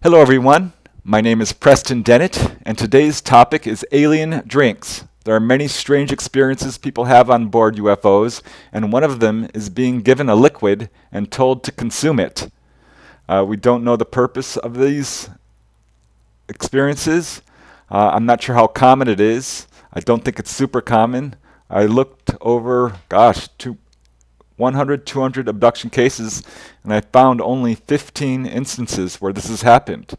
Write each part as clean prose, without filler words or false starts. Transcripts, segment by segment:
Hello everyone, my name is Preston Dennett, and today's topic is alien drinks. There are many strange experiences people have on board UFOs, and one of them is being given a liquid and told to consume it. We don't know the purpose of these experiences. I'm not sure how common it is. I don't think it's super common. I looked over, 100, 200 abduction cases, and I found only 15 instances where this has happened.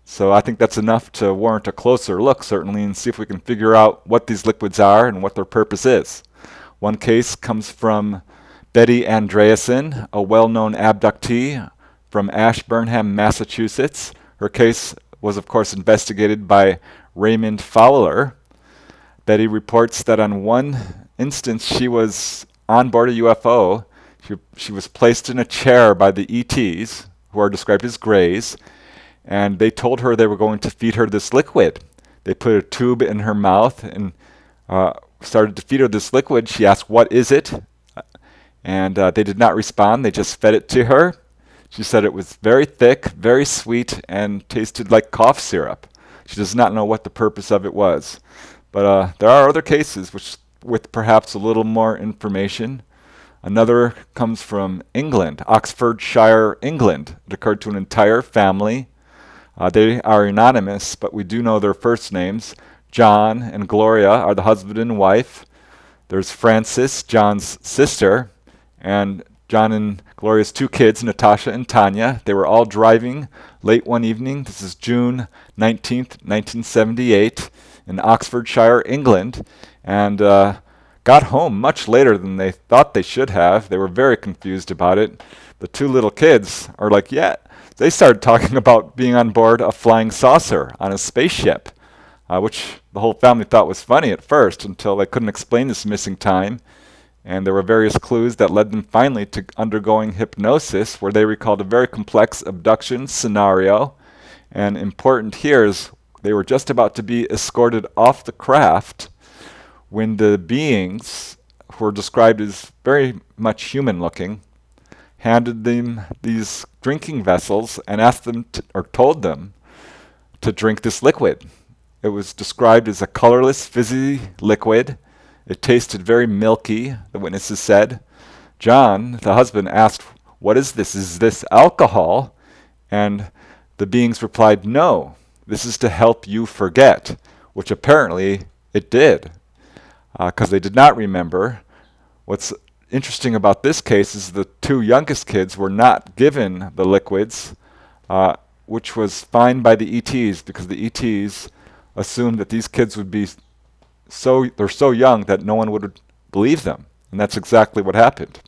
So I think that's enough to warrant a closer look, certainly, and see if we can figure out what these liquids are and what their purpose is. One case comes from Betty Andreasen, a well-known abductee from Ashburnham, Massachusetts. Her case was, of course, investigated by Raymond Fowler. Betty reports that on one instance she was on board a UFO. She was placed in a chair by the ETs, who are described as Greys, and they told her they were going to feed her this liquid. They put a tube in her mouth and started to feed her this liquid. She asked, "What is it?" And they did not respond. They just fed it to her. She said it was very thick, very sweet, and tasted like cough syrup. She does not know what the purpose of it was. But there are other cases with perhaps a little more information. Another comes from England, Oxfordshire, England. It occurred to an entire family. They are anonymous, but we do know their first names. John and Gloria are the husband and wife. There's Frances, John's sister, and John and Gloria's two kids, Natasha and Tanya. They were all driving late one evening. This is June 19th, 1978, in Oxfordshire, England, and got home much later than they thought they should have. They were very confused about it. The two little kids are like, yeah, they started talking about being on board a flying saucer on a spaceship, which the whole family thought was funny at first until they couldn't explain this missing time. And there were various clues that led them finally to undergoing hypnosis, where they recalled a very complex abduction scenario. And important here is they were just about to be escorted off the craft when the beings, who were described as very much human-looking, handed them these drinking vessels and asked them or told them to drink this liquid. It was described as a colorless, fizzy liquid. It tasted very milky, the witnesses said. John, the husband, asked, "What is this? Is this alcohol?" And the beings replied, "No, this is to help you forget," which apparently it did, because they did not remember. What's interesting about this case is the two youngest kids were not given the liquids, which was fine by the ETs, because the ETs assumed that these kids would be they're so young that no one would believe them, and that's exactly what happened.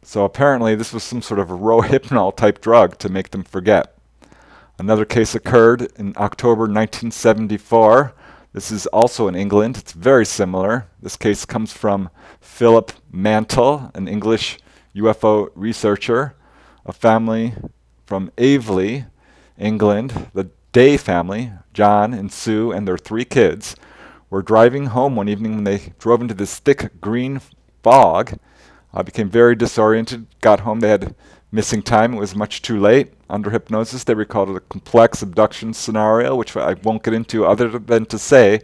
So apparently this was some sort of a Rohypnol type drug to make them forget. Another case occurred in October 1974. This is also in England. It's very similar. This case comes from Philip Mantle, an English UFO researcher, a family from Aveley, England. The Day family, John and Sue and their three kids, were driving home one evening when they drove into this thick green fog, became very disoriented, got home. They had missing time. It was much too late. Under hypnosis, they recalled a complex abduction scenario, which I won't get into other than to say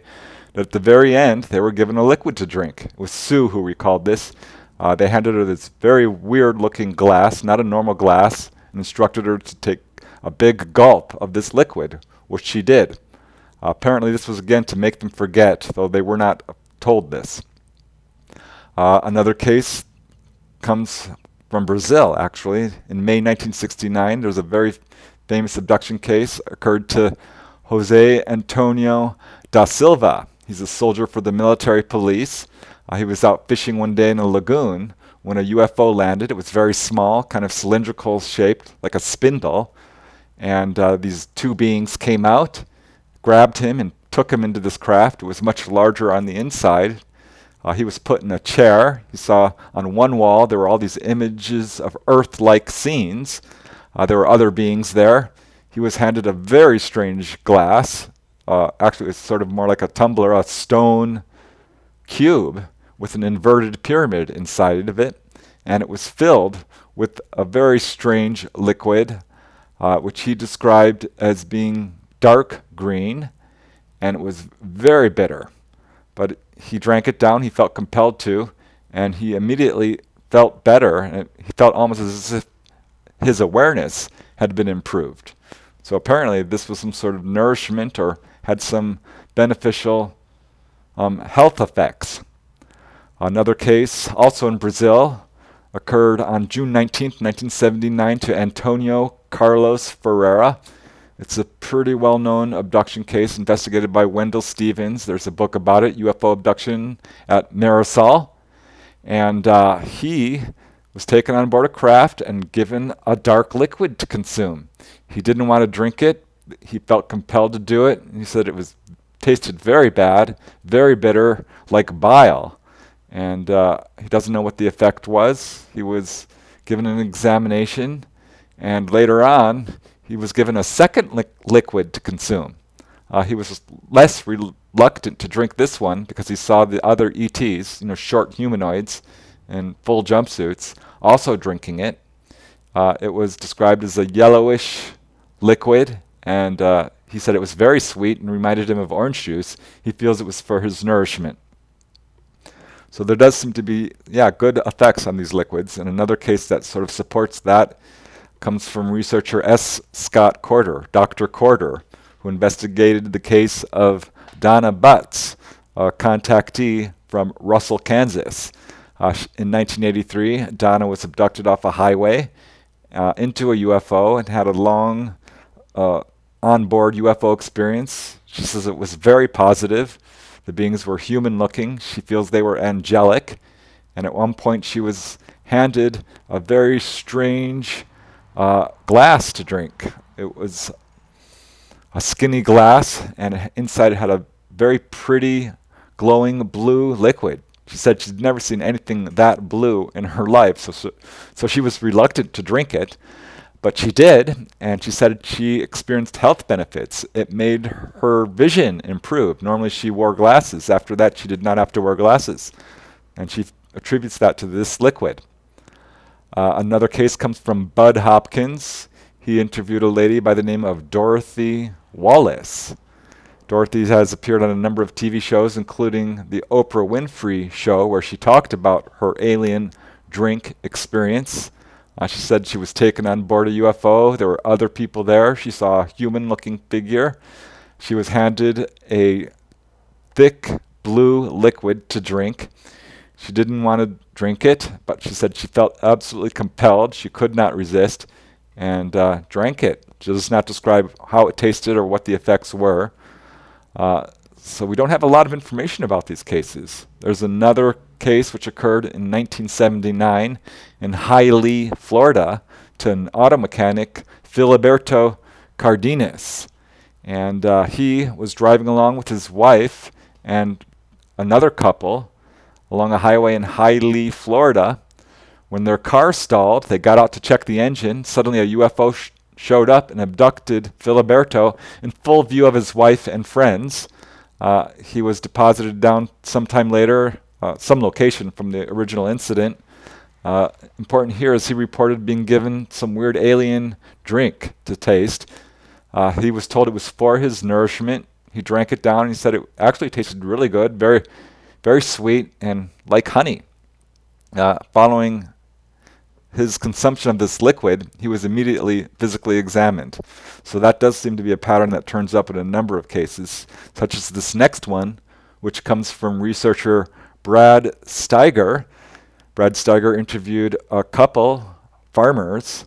that at the very end, they were given a liquid to drink. It was Sue who recalled this. They handed her this very weird-looking glass, not a normal glass, and instructed her to take a big gulp of this liquid, which she did. Apparently, this was again to make them forget, though they were not told this. Another case comes from Brazil, actually. In May 1969, there was a very famous abduction case occurred to Jose Antonio da Silva. He's a soldier for the military police. He was out fishing one day in a lagoon when a UFO landed. It was very small, kind of cylindrical shaped, like a spindle. And these two beings came out, grabbed him, and took him into this craft. It was much larger on the inside. He was put in a chair. He saw on one wall there were all these images of Earth-like scenes. There were other beings there. He was handed a very strange glass. Actually, it's sort of more like a tumbler, a stone cube with an inverted pyramid inside of it. And it was filled with a very strange liquid. which he described as being dark green, and it was very bitter. But he drank it down, he felt compelled to, and he immediately felt better, and he felt almost as if his awareness had been improved. So apparently this was some sort of nourishment or had some beneficial health effects. Another case, also in Brazil, occurred on June 19th, 1979 to Antonio Carlos Ferreira. It's a pretty well-known abduction case investigated by Wendell Stevens. There's a book about it, UFO Abduction at Marisol. And he was taken on board a craft and given a dark liquid to consume. He didn't want to drink it. He felt compelled to do it. He said it tasted very bad, very bitter, like bile. And he doesn't know what the effect was. He was given an examination, and later on, he was given a second liquid to consume. He was less reluctant to drink this one because he saw the other ETs, short humanoids in full jumpsuits, also drinking it. It was described as a yellowish liquid, and he said it was very sweet and reminded him of orange juice. He feels it was for his nourishment. So there does seem to be, good effects on these liquids. And another case that sort of supports that comes from researcher S. Scott Corder, Dr. Corder, who investigated the case of Donna Butts, a contactee from Russell, Kansas. In 1983, Donna was abducted off a highway into a UFO and had a long onboard UFO experience. She says it was very positive. The beings were human-looking. She feels they were angelic. And at one point, she was handed a very strange glass to drink. It was a skinny glass, and inside it had a very pretty, glowing blue liquid. She said she'd never seen anything that blue in her life, so she was reluctant to drink it. But she did, and she said she experienced health benefits. It made her vision improve. Normally she wore glasses. After that, she did not have to wear glasses. And she attributes that to this liquid. Another case comes from Bud Hopkins. He interviewed a lady by the name of Dorothy Wallace. Dorothy has appeared on a number of TV shows, including the Oprah Winfrey Show, where she talked about her alien drink experience. She said she was taken on board a UFO. There were other people there. She saw a human-looking figure. She was handed a thick blue liquid to drink. She didn't want to drink it, but she said she felt absolutely compelled. She could not resist and drank it. She does not describe how it tasted or what the effects were. So we don't have a lot of information about these cases. There's another case which occurred in 1979 in Hialeah, Florida, to an auto mechanic, Filiberto Cardenas. And he was driving along with his wife and another couple along a highway in Hialeah, Florida. When their car stalled, they got out to check the engine. Suddenly a UFO showed up and abducted Filiberto in full view of his wife and friends. He was deposited down sometime later, some location from the original incident. Important here is he reported being given some weird alien drink to taste. He was told it was for his nourishment. He drank it down and he said it actually tasted really good, very, very sweet and like honey. Following his consumption of this liquid, he was immediately physically examined. So that does seem to be a pattern that turns up in a number of cases, such as this next one, which comes from researcher Brad Steiger. Brad Steiger interviewed a couple farmers,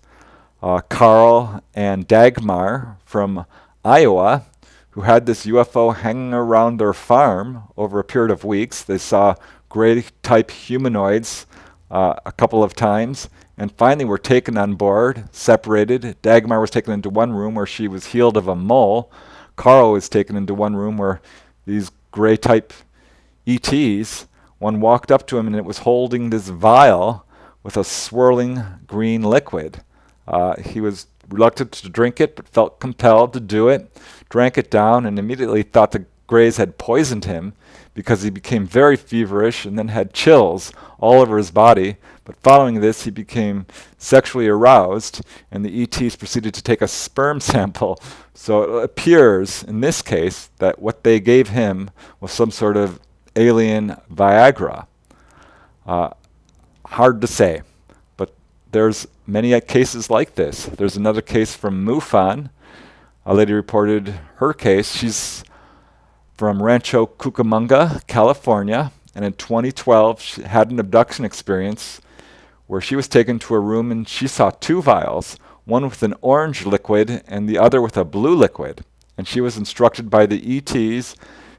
Carl and Dagmar from Iowa, who had this UFO hanging around their farm over a period of weeks. They saw gray-type humanoids a couple of times, and finally were taken on board, separated. Dagmar was taken into one room where she was healed of a mole. Carl was taken into one room where these gray-type ETs, one walked up to him and it was holding this vial with a swirling green liquid. He was reluctant to drink it, but felt compelled to do it, drank it down, and immediately thought the Greys had poisoned him because he became very feverish and then had chills all over his body. But following this, he became sexually aroused, and the ETs proceeded to take a sperm sample. So it appears, in this case, that what they gave him was some sort of alien Viagra. Hard to say, but there's many cases like this. There's another case from MUFON. A lady reported her case. She's from Rancho Cucamonga, California, and in 2012 she had an abduction experience where she was taken to a room and she saw two vials, one with an orange liquid and the other with a blue liquid. And she was instructed by the ETs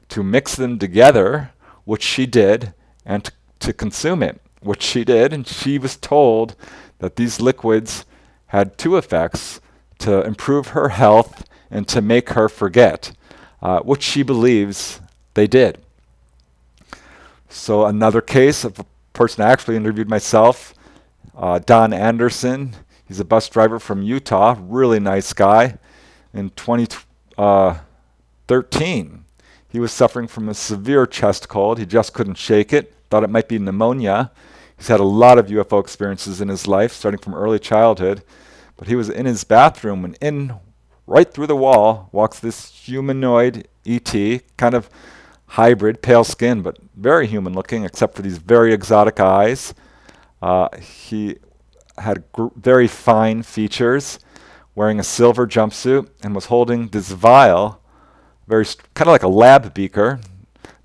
to mix them together, which she did, and to consume it, which she did. And she was told that these liquids had two effects: to improve her health and to make her forget, which she believes they did. So another case of a person I actually interviewed myself, Don Anderson. He's a bus driver from Utah, really nice guy. In 2013, he was suffering from a severe chest cold. He just couldn't shake it, thought it might be pneumonia. He's had a lot of UFO experiences in his life, starting from early childhood. But he was in his bathroom, and right through the wall walks this humanoid ET, kind of hybrid, pale skin, but very human looking, except for these very exotic eyes. He had very fine features, wearing a silver jumpsuit, and was holding this vial, kind of like a lab beaker.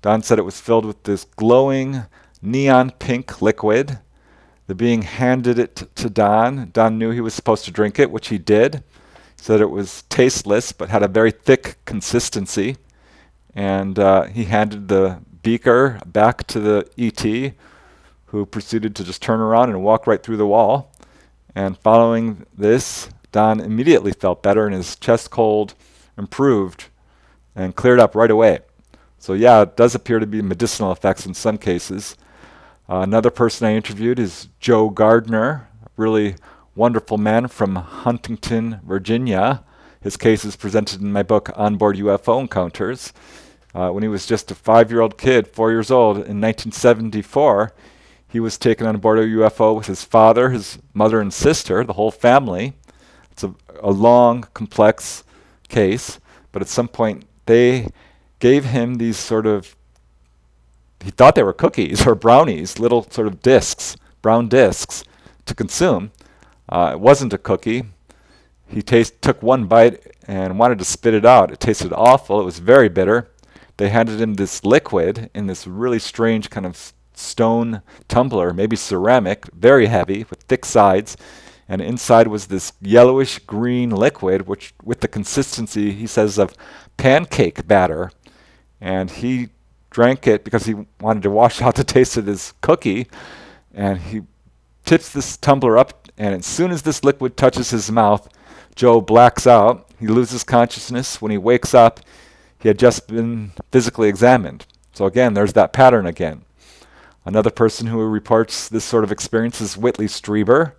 Don said it was filled with this glowing neon pink liquid. The being handed it to Don. Don knew he was supposed to drink it, which he did. He said it was tasteless, but had a very thick consistency. And he handed the beaker back to the ET, who proceeded to just turn around and walk right through the wall. And following this, Don immediately felt better, and his chest cold improved and cleared up right away. So yeah, it does appear to be medicinal effects in some cases. Another person I interviewed is Joe Gardner, a really wonderful man from Huntington, Virginia. His case is presented in my book, Onboard UFO Encounters. When he was just a 5-year-old kid, 4 years old, in 1974, he was taken on board a UFO with his father, his mother and sister, the whole family. It's a long, complex case, but at some point they gave him these sort of, he thought they were cookies or brownies, little sort of discs, brown discs, to consume. It wasn't a cookie. He took one bite and wanted to spit it out. It tasted awful. It was very bitter. They handed him this liquid in this really strange kind of stone tumbler, maybe ceramic, very heavy, with thick sides. And inside was this yellowish green liquid, which with the consistency, he says, of pancake batter. And he drank it because he wanted to wash out the taste of this cookie. And he tips this tumbler up, and as soon as this liquid touches his mouth, Joe blacks out. He loses consciousness. When he wakes up, he had just been physically examined. So again, there's that pattern again. Another person who reports this sort of experience is Whitley Strieber,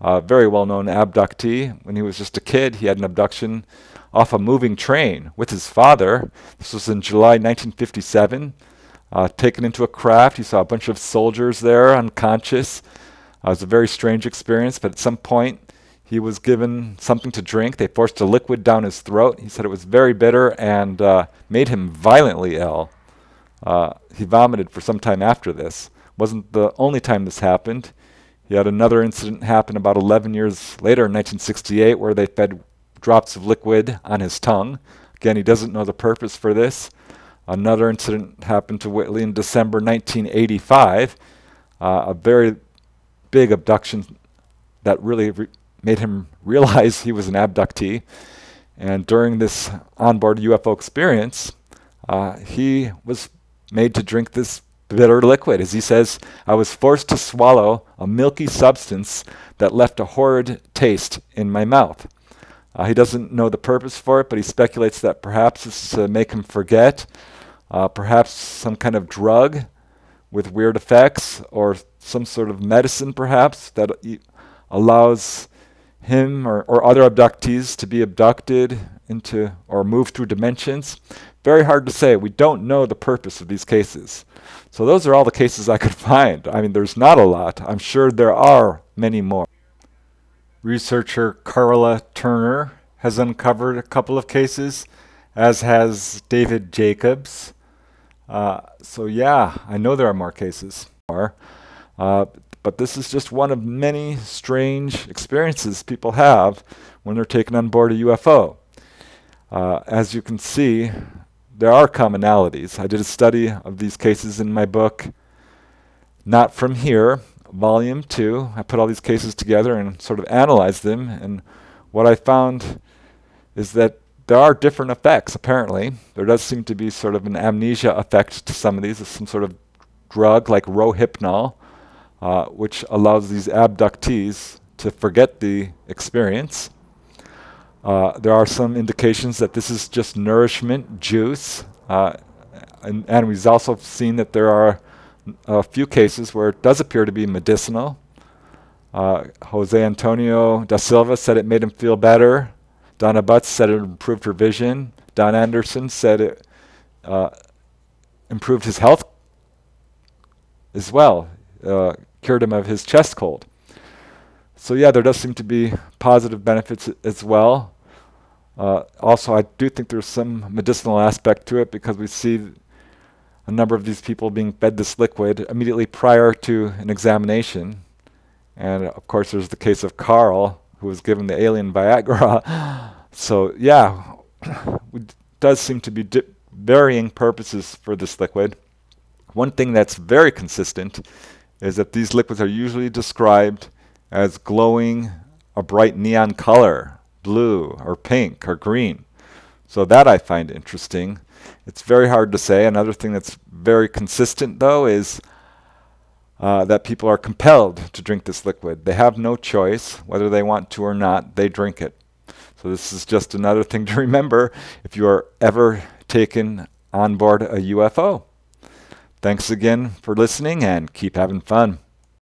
a very well-known abductee. When he was just a kid, he had an abduction off a moving train with his father. This was in July 1957. Taken into a craft, he saw a bunch of soldiers there, unconscious. It was a very strange experience, but at some point, he was given something to drink. They forced a liquid down his throat. He said it was very bitter and made him violently ill. He vomited for some time after this. Wasn't the only time this happened. He had another incident happen about 11 years later in 1968 where they fed drops of liquid on his tongue. Again, he doesn't know the purpose for this. Another incident happened to Whitley in December 1985. A very big abduction that really made him realize he was an abductee. And during this onboard UFO experience, he was made to drink this bitter liquid. As he says, I was forced to swallow a milky substance that left a horrid taste in my mouth. He doesn't know the purpose for it, but he speculates that perhaps it's to make him forget, perhaps some kind of drug with weird effects, or some sort of medicine perhaps that allows him or other abductees to be abducted into or move through dimensions? Very hard to say. We don't know the purpose of these cases. So those are all the cases I could find. I mean, there's not a lot. I'm sure there are many more. Researcher Carla Turner has uncovered a couple of cases, as has David Jacobs. So yeah, I know there are more cases. But this is just one of many strange experiences people have when they're taken on board a UFO. As you can see, there are commonalities. I did a study of these cases in my book, Not From Here, Volume 2. I put all these cases together and sort of analyzed them, and what I found is that there are different effects, apparently. There does seem to be sort of an amnesia effect to some of these, some sort of drug like Rohypnol, which allows these abductees to forget the experience. There are some indications that this is just nourishment juice, and we've also seen that there are a few cases where it does appear to be medicinal. Jose Antonio da Silva said it made him feel better. Donna Butts said it improved her vision. Don Anderson said it improved his health as well, cured him of his chest cold. So yeah, there does seem to be positive benefits as well. Also, I do think there's some medicinal aspect to it, because we see a number of these people being fed this liquid immediately prior to an examination. And of course, there's the case of Carl, who was given the alien Viagra. So yeah, it does seem to be varying purposes for this liquid. One thing that's very consistent is that these liquids are usually described as glowing a bright neon color, blue or pink or green. So that I find interesting. It's very hard to say. Another thing that's very consistent, though, is that people are compelled to drink this liquid. They have no choice. Whether they want to or not, they drink it. So this is just another thing to remember if you are ever taken on board a UFO. Thanks again for listening, and keep having fun.